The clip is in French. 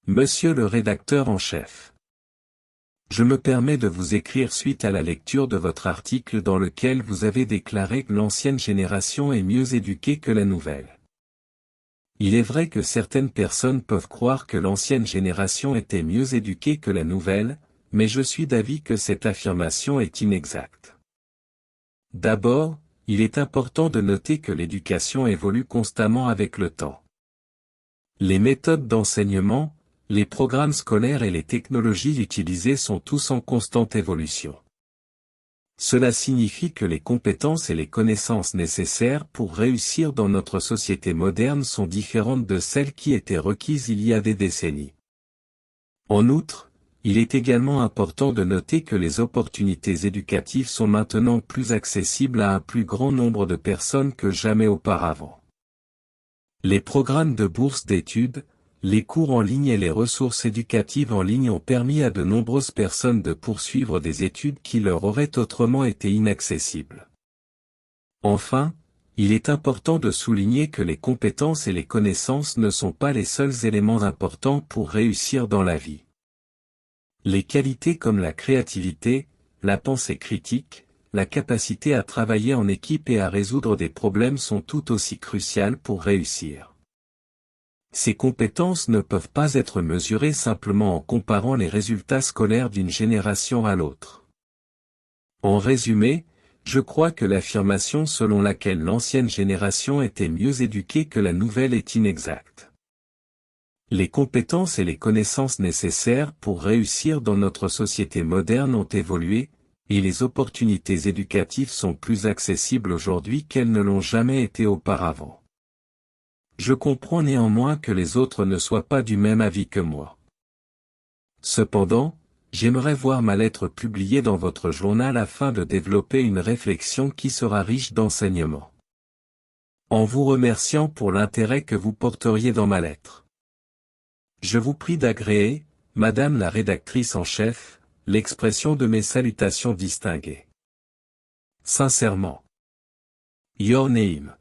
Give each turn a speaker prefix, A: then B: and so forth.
A: Monsieur le rédacteur en chef. Je me permets de vous écrire suite à la lecture de votre article dans lequel vous avez déclaré que l'ancienne génération est mieux éduquée que la nouvelle. Il est vrai que certaines personnes peuvent croire que l'ancienne génération était mieux éduquée que la nouvelle, mais je suis d'avis que cette affirmation est inexacte. D'abord, il est important de noter que l'éducation évolue constamment avec le temps. Les méthodes d'enseignement, les programmes scolaires et les technologies utilisées sont tous en constante évolution. Cela signifie que les compétences et les connaissances nécessaires pour réussir dans notre société moderne sont différentes de celles qui étaient requises il y a des décennies. En outre, il est également important de noter que les opportunités éducatives sont maintenant plus accessibles à un plus grand nombre de personnes que jamais auparavant. Les programmes de bourse d'études, les cours en ligne et les ressources éducatives en ligne ont permis à de nombreuses personnes de poursuivre des études qui leur auraient autrement été inaccessibles. Enfin, il est important de souligner que les compétences et les connaissances ne sont pas les seuls éléments importants pour réussir dans la vie. Les qualités comme la créativité, la pensée critique, la capacité à travailler en équipe et à résoudre des problèmes sont tout aussi cruciales pour réussir. Ces compétences ne peuvent pas être mesurées simplement en comparant les résultats scolaires d'une génération à l'autre. En résumé, je crois que l'affirmation selon laquelle l'ancienne génération était mieux éduquée que la nouvelle est inexacte. Les compétences et les connaissances nécessaires pour réussir dans notre société moderne ont évolué, et les opportunités éducatives sont plus accessibles aujourd'hui qu'elles ne l'ont jamais été auparavant. Je comprends néanmoins que les autres ne soient pas du même avis que moi. Cependant, j'aimerais voir ma lettre publiée dans votre journal afin de développer une réflexion qui sera riche d'enseignements. En vous remerciant pour l'intérêt que vous porteriez dans ma lettre. Je vous prie d'agréer, Madame la rédactrice en chef, l'expression de mes salutations distinguées. Sincèrement. Your name.